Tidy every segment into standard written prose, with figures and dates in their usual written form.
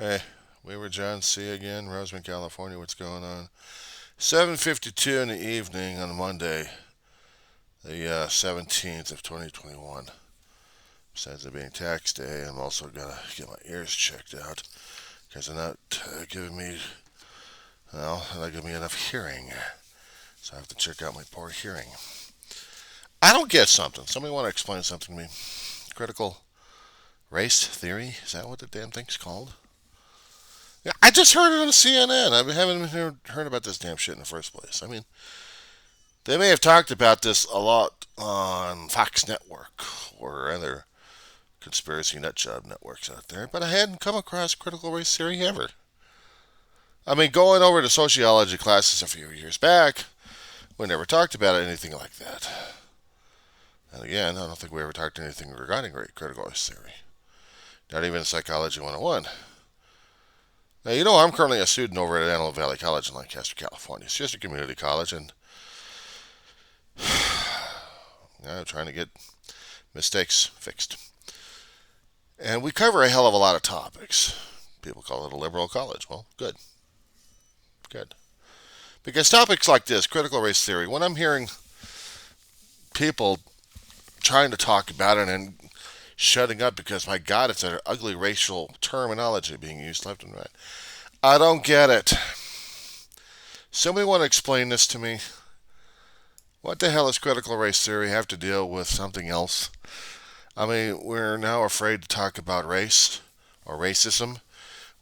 Hey, we were John C. again, Roseman, California. What's going on? 7:52 in the evening on Monday, the 17th of 2021. Besides it being tax day, I'm also gonna get my ears checked out because they're not giving me, well, they're not giving me enough hearing. So I have to check out my poor hearing. I don't get something. Somebody want to explain something to me? Critical race theory? Is that what the damn thing's called? Yeah, I just heard it on CNN. I haven't even heard about this damn shit in the first place. I mean, they may have talked about this a lot on Fox Network or other conspiracy nutjob networks out there, but I hadn't come across critical race theory ever. I mean, going over to sociology classes a few years back, we never talked about anything like that. And again, I don't think we ever talked anything regarding critical race theory. Not even Psychology 101. Now, you know, I'm currently a student over at Antelope Valley College in Lancaster, California. It's just a community college, and I'm trying to get mistakes fixed. And we cover a hell of a lot of topics. People call it a liberal college. Well, good. Good. Because topics like this, critical race theory, when I'm hearing people trying to talk about it and shutting up because, my God, it's an ugly racial terminology being used left and right. I don't get it. Somebody want to explain this to me? What the hell does critical race theory have to deal with something else? I mean, we're now afraid to talk about race or racism.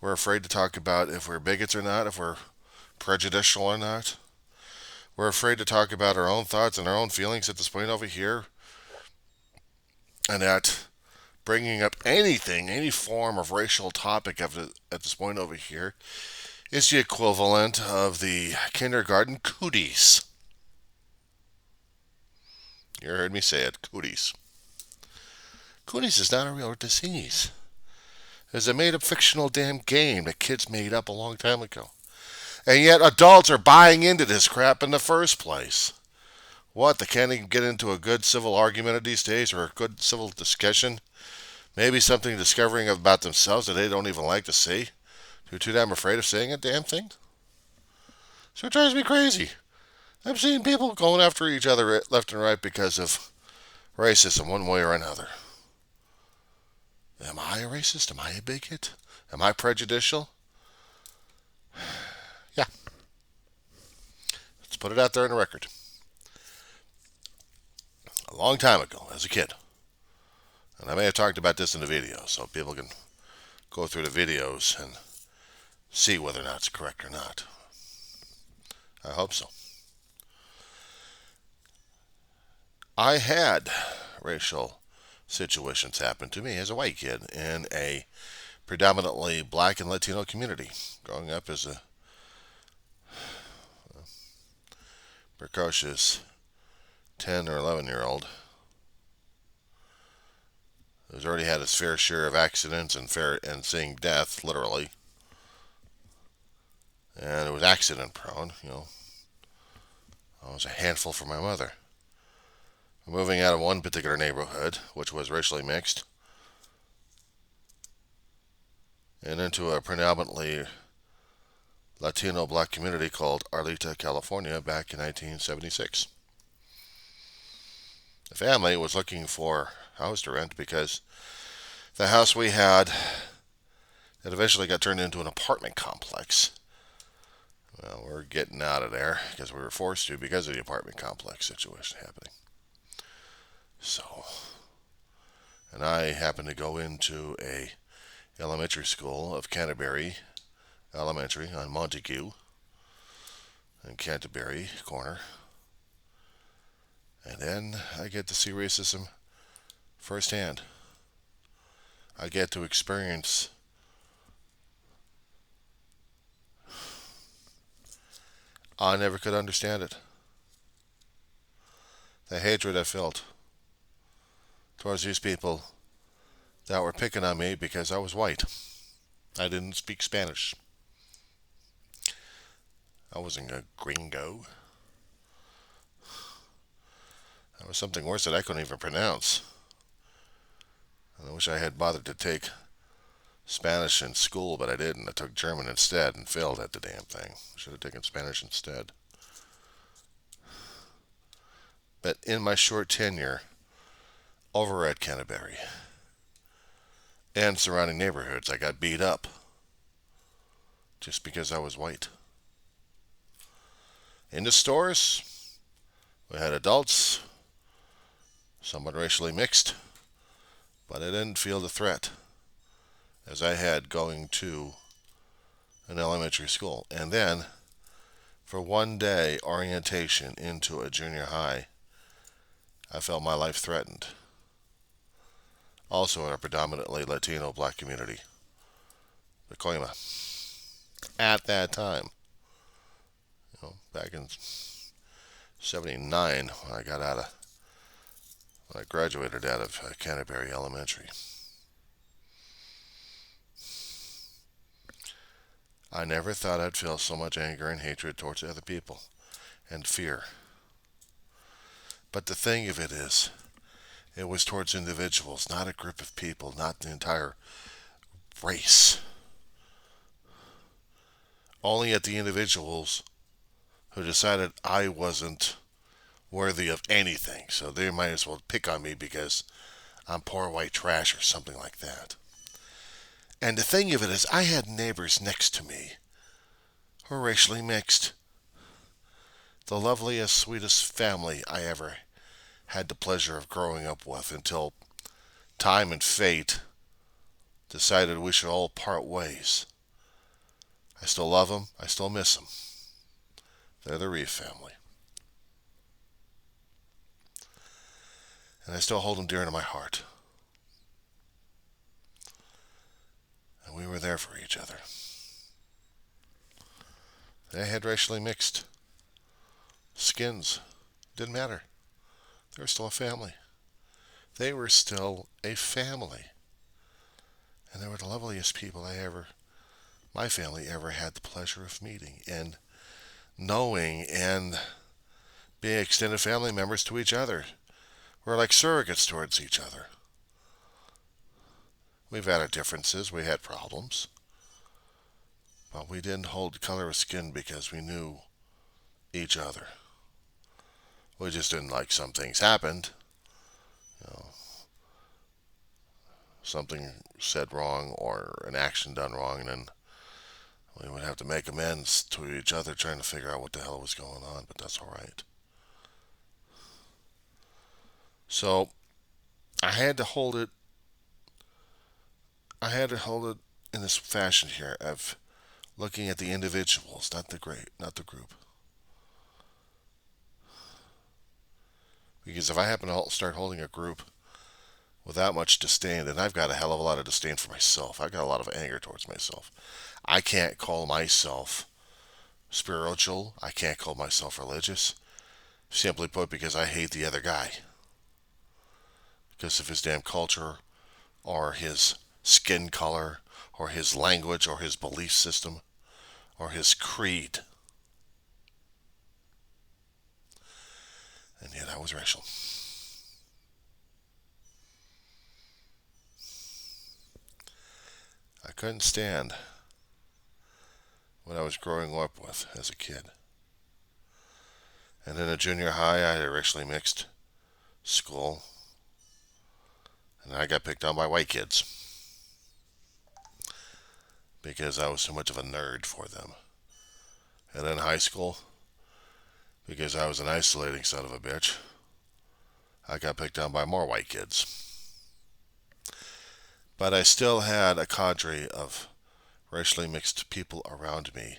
We're afraid to talk about if we're bigots or not, if we're prejudicial or not. We're afraid to talk about our own thoughts and our own feelings at this point over here. And that bringing up anything, any form of racial topic at this point over here is the equivalent of the kindergarten cooties. You heard me say it, cooties. Cooties is not a real disease. It's a made up fictional damn game that kids made up a long time ago. And yet adults are buying into this crap in the first place. What, they can't even get into a good civil argument these days or a good civil discussion? Maybe something discovering about themselves that they don't even like to see? They're too damn afraid of saying a damn thing? So it drives me crazy. I've seen people going after each other left and right because of racism one way or another. Am I a racist? Am I a bigot? Am I prejudicial? Yeah, let's put it out there on the record. A long time ago, as a kid, and I may have talked about this in the video, so people can go through the videos and see whether or not it's correct or not. I hope so. I had racial situations happen to me as a white kid in a predominantly black and Latino community, growing up as a precocious 10 or 11-year-old who's already had his fair share of accidents and seeing death, literally. And it was accident prone, you know. I was a handful for my mother. Moving out of one particular neighborhood, which was racially mixed, and into a predominantly Latino black community called Arleta, California, back in 1976. The family was looking for a house to rent because the house we had that eventually got turned into an apartment complex. Well, we're getting out of there because we were forced to because of the apartment complex situation happening. So, and I happened to go into a elementary school of Canterbury Elementary on Montague in Canterbury Corner. And then I get to see racism firsthand. I get to experience I never could understand it. The hatred I felt towards these people that were picking on me because I was white. I didn't speak Spanish. I wasn't a gringo. That was something worse that I couldn't even pronounce. And I wish I had bothered to take Spanish in school, but I didn't. I took German instead and failed at the damn thing. Should have taken Spanish instead. But in my short tenure over at Canterbury and surrounding neighborhoods, I got beat up just because I was white. In the stores, we had adults, somewhat racially mixed, but I didn't feel the threat as I had going to an elementary school. And then, for one day orientation into a junior high, I felt my life threatened. Also in a predominantly Latino black community, the Coima. At that time, back in '79, when I graduated out of Canterbury Elementary. I never thought I'd feel so much anger and hatred towards other people, and fear. But the thing of it is, it was towards individuals, not a group of people, not the entire race. Only at the individuals who decided I wasn't worthy of anything, so they might as well pick on me because I'm poor white trash or something like that. And the thing of it is, I had neighbors next to me who were racially mixed. The loveliest, sweetest family I ever had the pleasure of growing up with until time and fate decided we should all part ways. I still love them. I still miss them. They're the Reeve family. And I still hold them dear to my heart. And we were there for each other. They had racially mixed skins. Didn't matter. They were still a family. They were still a family. And they were the loveliest people my family ever had the pleasure of meeting and knowing and being extended family members to each other. We're like surrogates towards each other. We've had our differences. We had problems. But we didn't hold color of skin because we knew each other. We just didn't like some things happened. Something said wrong or an action done wrong, and then we would have to make amends to each other trying to figure out what the hell was going on, but that's all right. So I had to hold it in this fashion here of looking at the individuals, not the group. Because if I happen to start holding a group without much disdain, then I've got a hell of a lot of disdain for myself. I've got a lot of anger towards myself. I can't call myself spiritual. I can't call myself religious. Simply put, because I hate the other guy. Because of his damn culture, or his skin color, or his language, or his belief system, or his creed. And yet I was racial. I couldn't stand what I was growing up with as a kid. And in a junior high, I had a racially mixed school. And I got picked on by white kids. Because I was too much of a nerd for them. And in high school, because I was an isolating son of a bitch, I got picked on by more white kids. But I still had a cadre of racially mixed people around me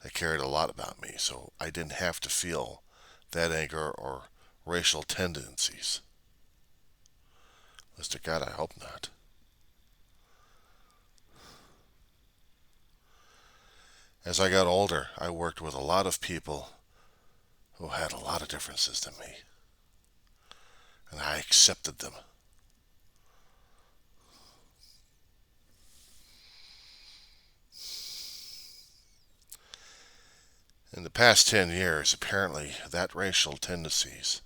that cared a lot about me, so I didn't have to feel that anger or racial tendencies. Honest to God, I hope not. As I got older, I worked with a lot of people who had a lot of differences than me, and I accepted them. In the past 10 years, apparently, that racial tendencies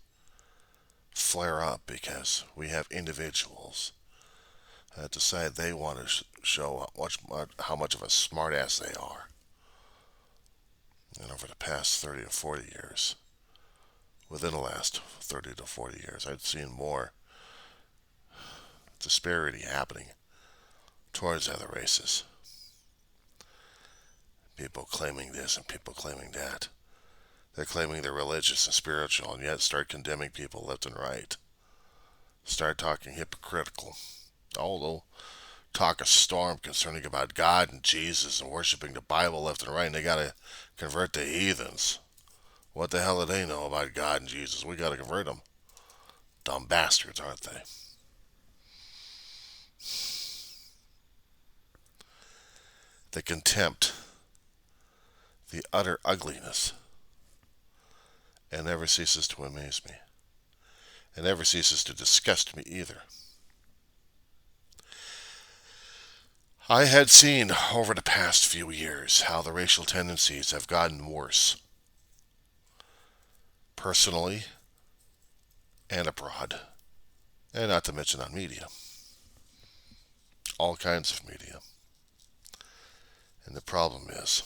flare up because we have individuals that decide they want to show how much of a smartass they are. And over the past 30 to 40 years, within the last 30 to 40 years, I've seen more disparity happening towards other races. People claiming this and people claiming that. They're claiming they're religious and spiritual, and yet start condemning people left and right. Start talking hypocritical. Although talk a storm concerning about God and Jesus and worshiping the Bible left and right, and they gotta convert the heathens. What the hell do they know about God and Jesus? We gotta convert them. Dumb bastards, aren't they? The contempt, the utter ugliness, it never ceases to amaze me. It never ceases to disgust me either. I had seen over the past few years how the racial tendencies have gotten worse, personally and abroad, and not to mention on media. All kinds of media. And the problem is,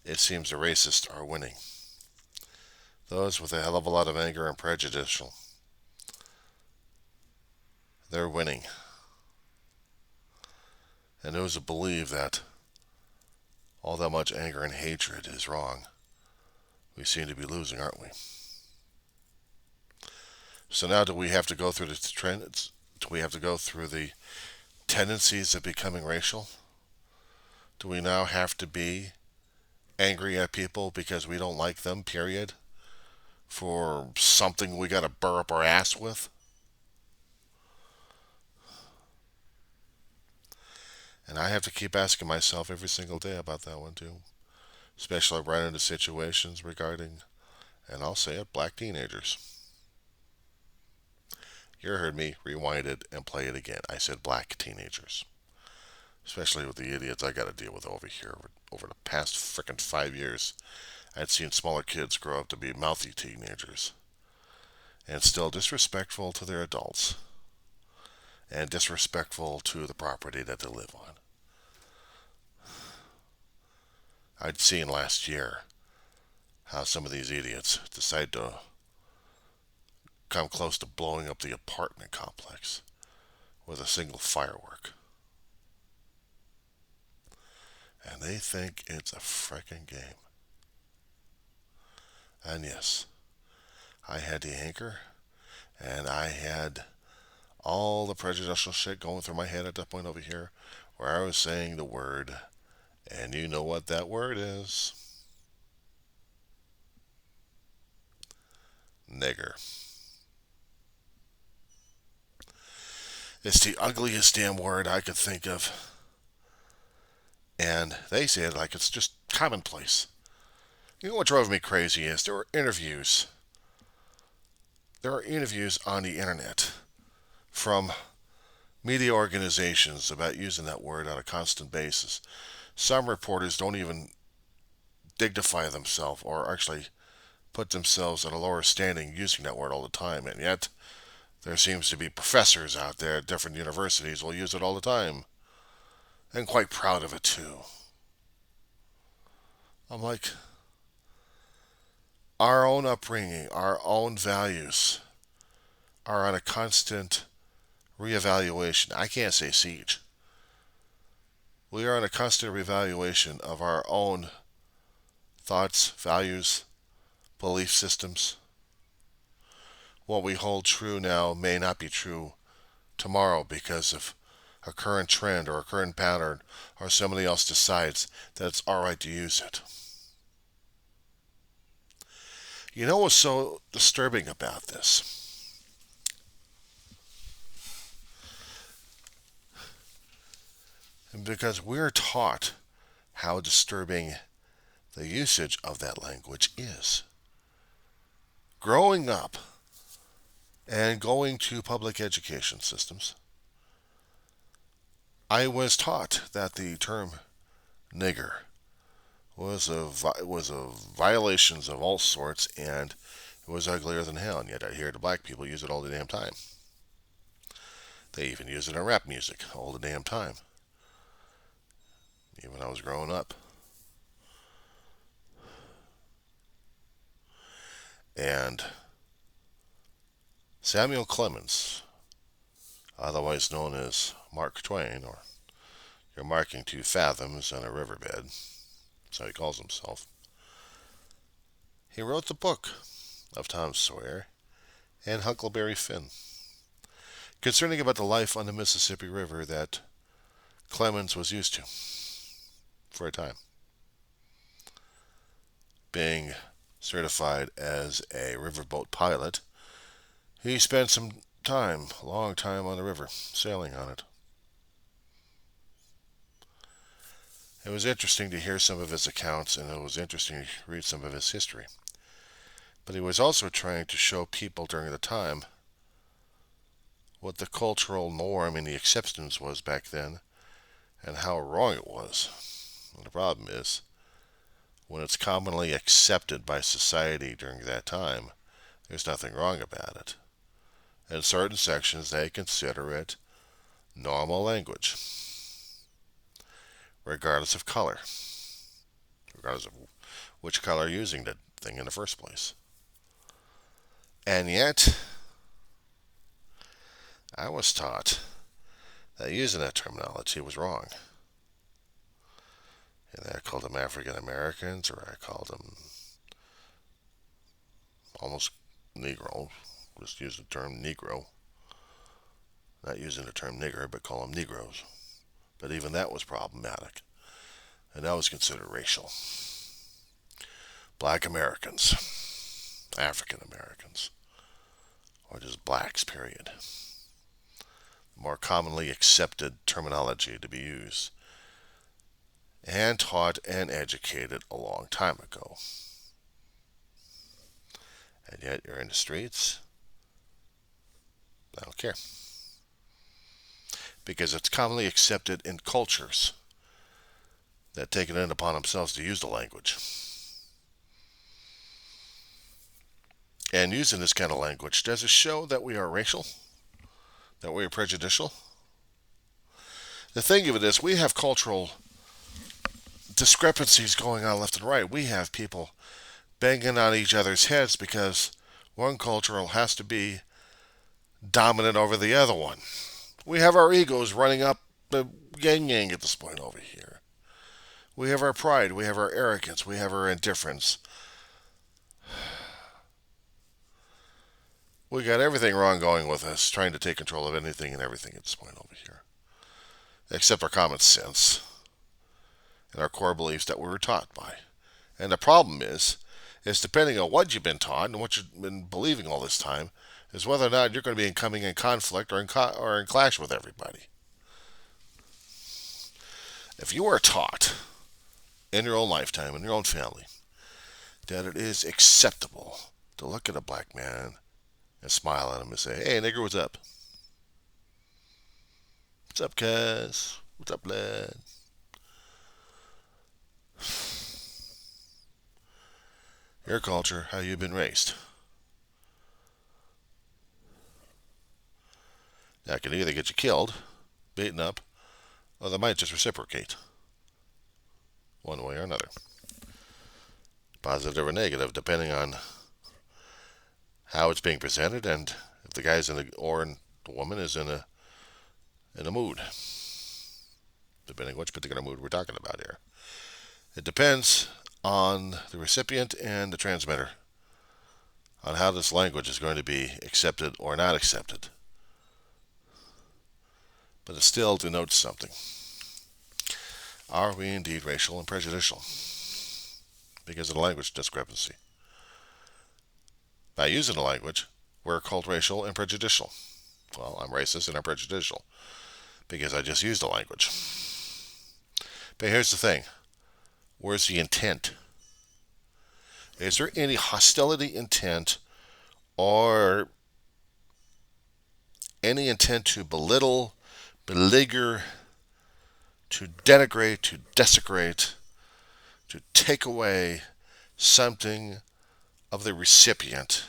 it seems the racists are winning. Those with a hell of a lot of anger and prejudicial, they're winning. And those who believe that all that much anger and hatred is wrong, we seem to be losing, aren't we? So now do we have to go through the trends? Do we have to go through the tendencies of becoming racial? Do we now have to be angry at people because we don't like them, period? For something we gotta burr up our ass with? And I have to keep asking myself every single day about that one too. Especially if I run into situations regarding, and I'll say it, black teenagers. You heard me rewind it and play it again. I said black teenagers. Especially with the idiots I gotta deal with over here. Over the past frickin' 5 years, I'd seen smaller kids grow up to be mouthy teenagers. And still disrespectful to their adults. And disrespectful to the property that they live on. I'd seen last year how some of these idiots decide to come close to blowing up the apartment complex with a single firework. And they think it's a frickin' game. And yes, I had the anger, and I had all the prejudicial shit going through my head at that point over here, where I was saying the word, and you know what that word is. Nigger. It's the ugliest damn word I could think of. And they say it like it's just commonplace. You know what drove me crazy is there are interviews. There are interviews on the internet from media organizations about using that word on a constant basis. Some reporters don't even dignify themselves or actually put themselves at a lower standing using that word all the time. And yet, there seems to be professors out there at different universities who will use it all the time. And quite proud of it too. I'm like, our own upbringing, our own values are on a constant reevaluation. I can't say siege. We are on a constant reevaluation of our own thoughts, values, belief systems. What we hold true now may not be true tomorrow because of a current trend or a current pattern, or somebody else decides that it's alright to use it. You know what's so disturbing about this? Because we're taught how disturbing the usage of that language is. Growing up and going to public education systems, I was taught that the term nigger was a violations of all sorts, and it It was uglier than hell, and yet I hear the black people use it all the damn time. They even use it in rap music all the damn time. Even when I was growing up. And Samuel Clemens, otherwise known as Mark Twain, or you're marking 2 fathoms on a riverbed, that's how he calls himself. He wrote the book of Tom Sawyer and Huckleberry Finn, concerning about the life on the Mississippi River that Clemens was used to for a time. Being certified as a riverboat pilot, he spent some time, a long time on the river, sailing on it. It was interesting to hear some of his accounts, and it was interesting to read some of his history. But he was also trying to show people during the time what the cultural norm and the acceptance was back then, and how wrong it was. And the problem is, when it's commonly accepted by society during that time, there's nothing wrong about it. In certain sections, they consider it normal language, regardless of color, regardless of which color you're using that thing in the first place. And yet, I was taught that using that terminology was wrong. And I called them African Americans, or I called them almost Negro. Just use the term Negro. Not using the term nigger, but call them Negroes. But even that was problematic. And that was considered racial. Black Americans, African Americans, or just blacks, period. More commonly accepted terminology to be used and taught and educated a long time ago. And yet you're in the streets, I don't care. Because it's commonly accepted in cultures that take it in upon themselves to use the language. And using this kind of language, does it show that we are racial? That we are prejudicial? The thing of it is, we have cultural discrepancies going on left and right. We have people banging on each other's heads because one culture has to be dominant over the other one. We have our egos running up the yang at this point over here. We have our pride, we have our arrogance, we have our indifference. We got everything wrong going with us, trying to take control of anything and everything at this point over here. Except our common sense and our core beliefs that we were taught by. And the problem is depending on what you've been taught and what you've been believing all this time, is whether or not you're going to be coming in conflict or in clash with everybody. If you are taught in your own lifetime, in your own family, that it is acceptable to look at a black man and smile at him and say, "Hey, nigger, what's up? What's up, cuz? What's up, lad?" Your culture, how you've been raised. That can either get you killed, beaten up, or they might just reciprocate. One way or another. Positive or negative, depending on how it's being presented and if the guy's or the woman is in a mood. Depending which particular mood we're talking about here. It depends on the recipient and the transmitter on how this language is going to be accepted or not accepted. But it still denotes something. Are we indeed racial and prejudicial? Because of the language discrepancy. By using the language, we're called racial and prejudicial. Well, I'm racist and I'm prejudicial because I just used the language. But here's the thing. Where's the intent? Is there any hostility intent or any intent to belittle, beleaguer, to denigrate, to desecrate, to take away something of the recipient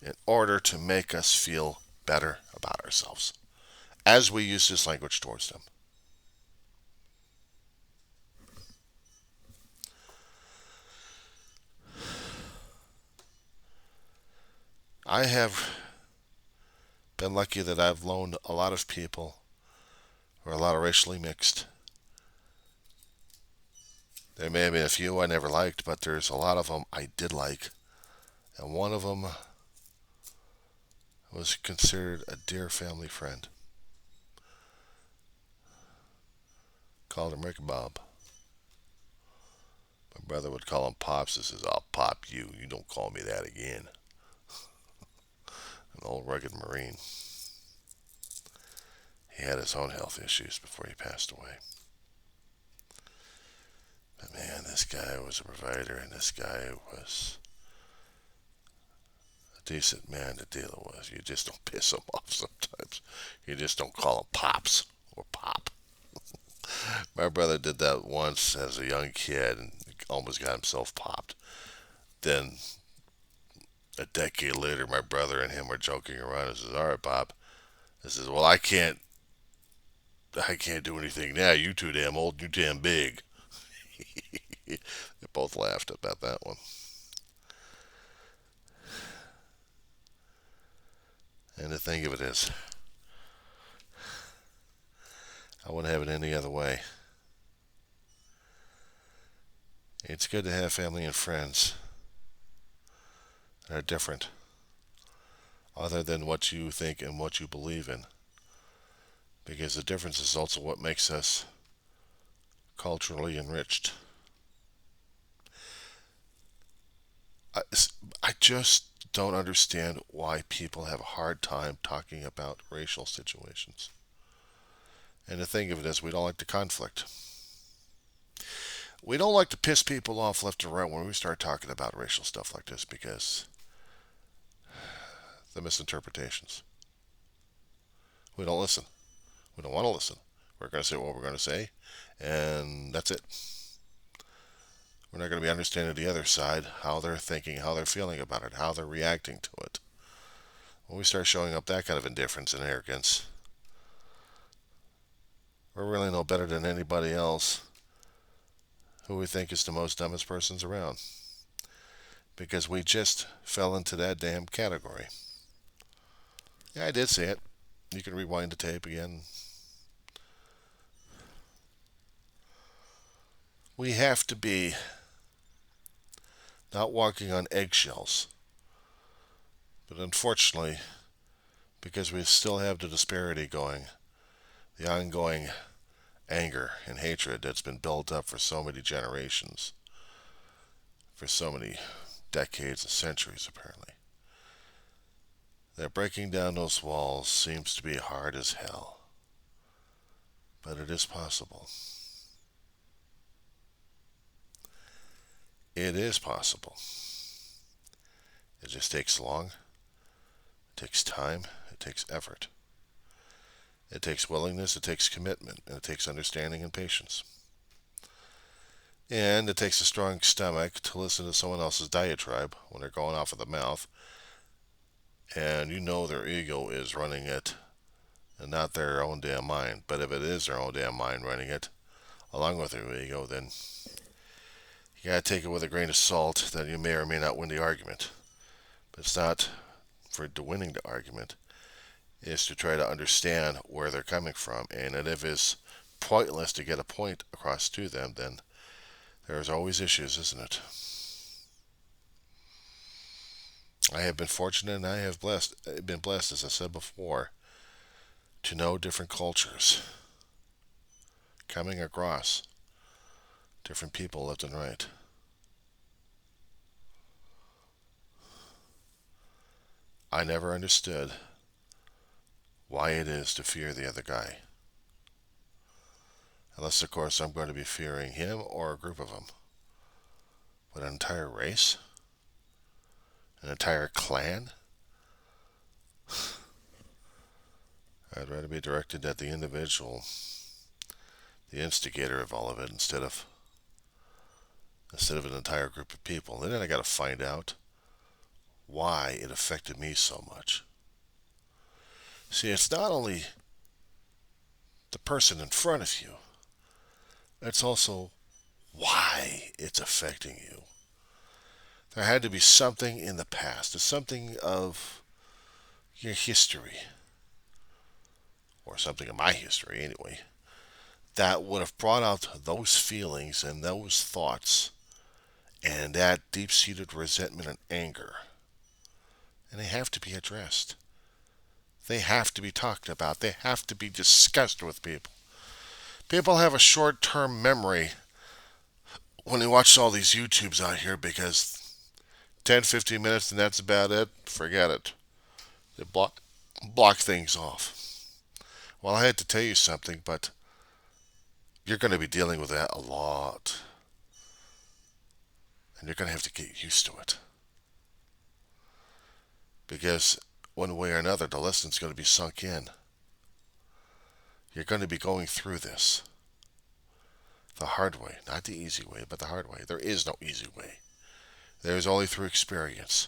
in order to make us feel better about ourselves as we use this language towards them. I have been lucky that I've loaned a lot of people who are a lot of racially mixed. There may have been a few I never liked, but there's a lot of them I did like. And one of them was considered a dear family friend. Called him Rick Bob. My brother would call him Pops. He says, I'll pop you. You don't call me that again. An old rugged Marine. He had his own health issues before he passed away. But man, this guy was a provider, and this guy was a decent man to deal with. You just don't piss him off sometimes. You just don't call him Pops or Pop. My brother did that once as a young kid and almost got himself popped. Then a decade later, my brother and him were joking around. I says, "All right, Bob." I says, "Well, I can't do anything now. You too damn old. You damn big." They both laughed about that one. And the thing of it is, I wouldn't have it any other way. It's good to have family and friends that are different, other than what you think and what you believe in. Because the difference is also what makes us culturally enriched. I, I just don't understand why people have a hard time talking about racial situations. And the thing of it is, we don't like the conflict. We don't like to piss people off left and right when we start talking about racial stuff like this because the misinterpretations. We don't listen. We don't want to listen. We're going to say what we're going to say, and that's it. We're not going to be understanding the other side, how they're thinking, how they're feeling about it, how they're reacting to it. When we start showing up that kind of indifference and arrogance, we're really no better than anybody else who we think is the most dumbest persons around. Because we just fell into that damn category. Yeah, I did see it. You can rewind the tape again. We have to be not walking on eggshells. But unfortunately, because we still have the disparity going, the ongoing anger and hatred that's been built up for so many generations, for so many decades and centuries apparently, that breaking down those walls seems to be hard as hell. But it is possible. It is possible. It just takes long, it takes time, it takes effort. It takes willingness, it takes commitment, and it takes understanding and patience. And it takes a strong stomach to listen to someone else's diatribe when they're going off of the mouth, and you know their ego is running it, and not their own damn mind. But if it is their own damn mind running it, along with their ego, then you gotta take it with a grain of salt that you may or may not win the argument. But it's not for the winning the argument. Is to try to understand where they're coming from. And if it's pointless to get a point across to them, then there's always issues, isn't it? I have been fortunate and I have been blessed, as I said before, to know different cultures, coming across different people left and right. I never understood why it is to fear the other guy. Unless, of course, I'm going to be fearing him or a group of them. But an entire race? An entire clan? I'd rather be directed at the individual, the instigator of all of it, instead of an entire group of people. And then I got to find out why it affected me so much. See, it's not only the person in front of you, it's also why it's affecting you. There had to be something in the past, something of your history, or something in my history anyway, that would have brought out those feelings and those thoughts and that deep seated resentment and anger. And they have to be addressed. They have to be talked about. They have to be discussed with people. People have a short term memory when they watch all these YouTubes out here because 10, 15 minutes and that's about it. Forget it. They block things off. Well, I had to tell you something, but you're going to be dealing with that a lot. And you're going to have to get used to it. Because one way or another, the lesson's going to be sunk in. You're going to be going through this the hard way. Not the easy way, but the hard way. There is no easy way. There is only through experience.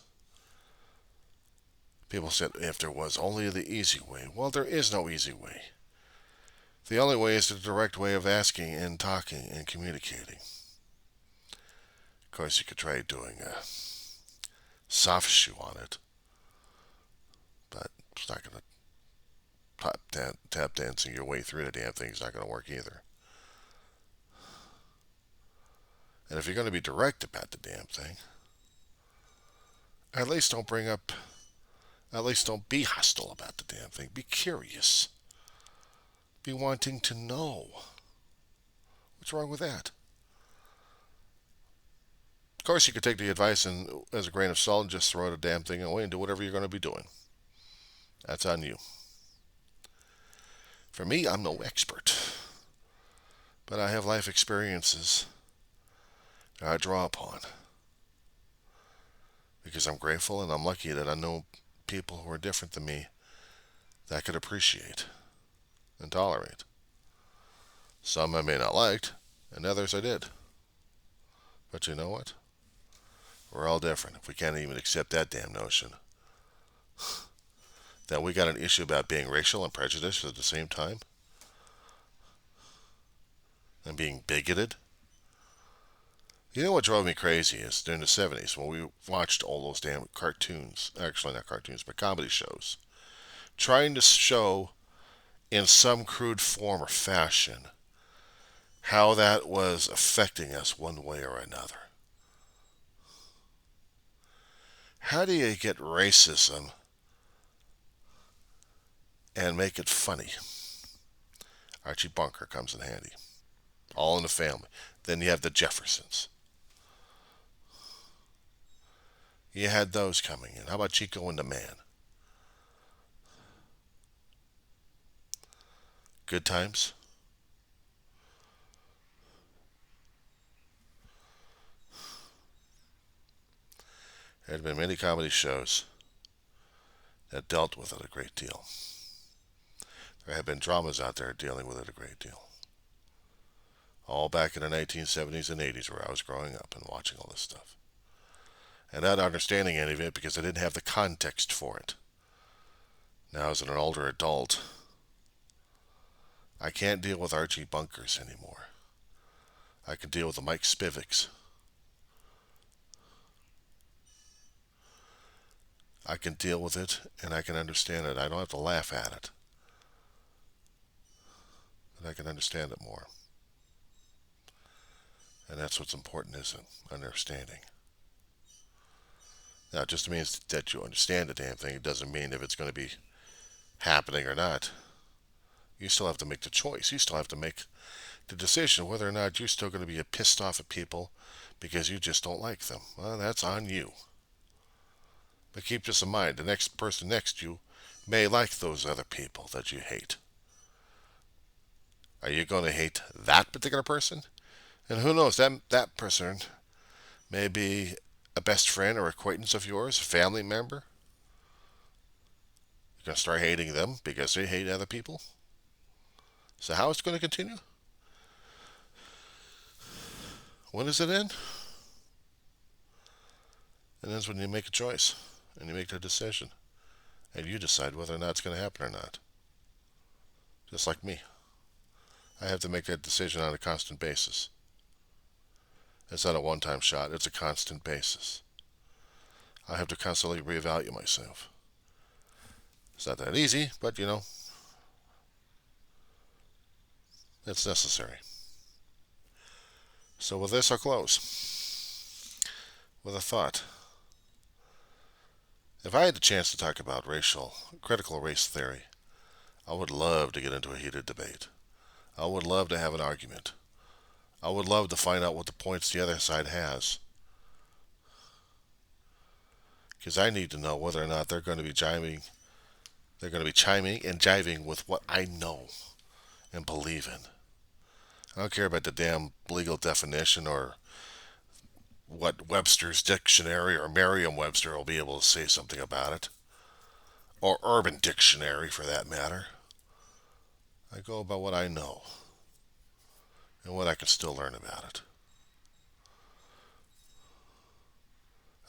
People said if there was only the easy way. Well, there is no easy way. The only way is the direct way of asking and talking and communicating. Of course, you could try doing a soft shoe on it, but it's not going to tap dancing your way through the damn thing is not going to work either. And if you're going to be direct about the damn thing, at least don't be hostile about the damn thing. Be curious. Be wanting to know. What's wrong with that? Of course, you could take the advice and, as a grain of salt, and just throw the damn thing away and do whatever you're going to be doing. That's on you. For me, I'm no expert, but I have life experiences that I draw upon because I'm grateful and I'm lucky that I know people who are different than me that I could appreciate and tolerate. Some I may not liked, and others I did. But you know what? We're all different. If we can't even accept that damn notion, then we got an issue about being racial and prejudiced at the same time, and being bigoted. You know what drove me crazy is during the 70s when we watched all those damn cartoons, actually not cartoons, but comedy shows, trying to show in some crude form or fashion how that was affecting us one way or another. How do you get racism and make it funny? Archie Bunker comes in handy. All in the Family. Then you have the Jeffersons. You had those coming in. How about Chico and the Man? Good times. There had been many comedy shows that dealt with it a great deal. There have been dramas out there dealing with it a great deal. All back in the 1970s and 80s where I was growing up and watching all this stuff. And not understanding any of it because I didn't have the context for it. Now as an older adult, I can't deal with Archie Bunkers anymore. I can deal with the Mike Spiviks. I can deal with it and I can understand it. I don't have to laugh at it. But I can understand it more. And that's what's important, isn't it? Understanding. Now, it just means that you understand the damn thing. It doesn't mean if it's going to be happening or not. You still have to make the choice. You still have to make the decision whether or not you're still going to be pissed off at people because you just don't like them. Well, that's on you. But keep this in mind. The next person next to you may like those other people that you hate. Are you going to hate that particular person? And who knows, that person may be a best friend or acquaintance of yours, a family member. You're going to start hating them because they hate other people? So how is it going to continue? When does it end? It ends when you make a choice. and you make the decision. And you decide whether or not it's going to happen or not. Just like me. I have to make that decision on a constant basis. It's not a one-time shot. It's a constant basis. I have to constantly reevaluate myself. It's not that easy, but it's necessary. So with this, I'll close with a thought. If I had the chance to talk about critical race theory, I would love to get into a heated debate. I would love to have an argument. I would love to find out what the points the other side has. Because I need to know whether or not they're going to be chiming and jiving with what I know and believe in. I don't care about the damn legal definition or what Webster's dictionary or Merriam-Webster will be able to say something about it. Or Urban Dictionary, for that matter. I go about what I know and what I can still learn about it.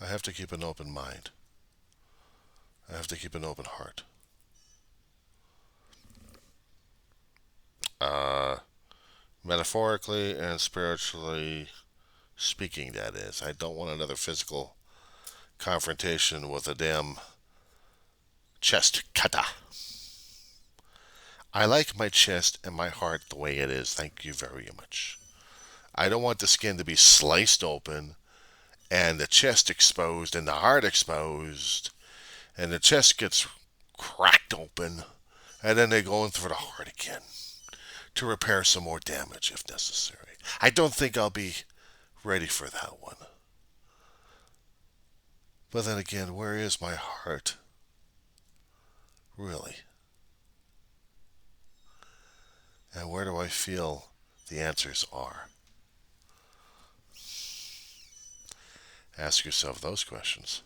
I have to keep an open mind. I have to keep an open heart. Metaphorically and spiritually speaking, that is. I don't want another physical confrontation with a damn chest kata. I like my chest and my heart the way it is. Thank you very much. I don't want the skin to be sliced open and the chest exposed and the heart exposed and the chest gets cracked open and then they go in for the heart again to repair some more damage if necessary. I don't think I'll be ready for that one. But then again, where is my heart? Really? And where do I feel the answers are? Ask yourself those questions.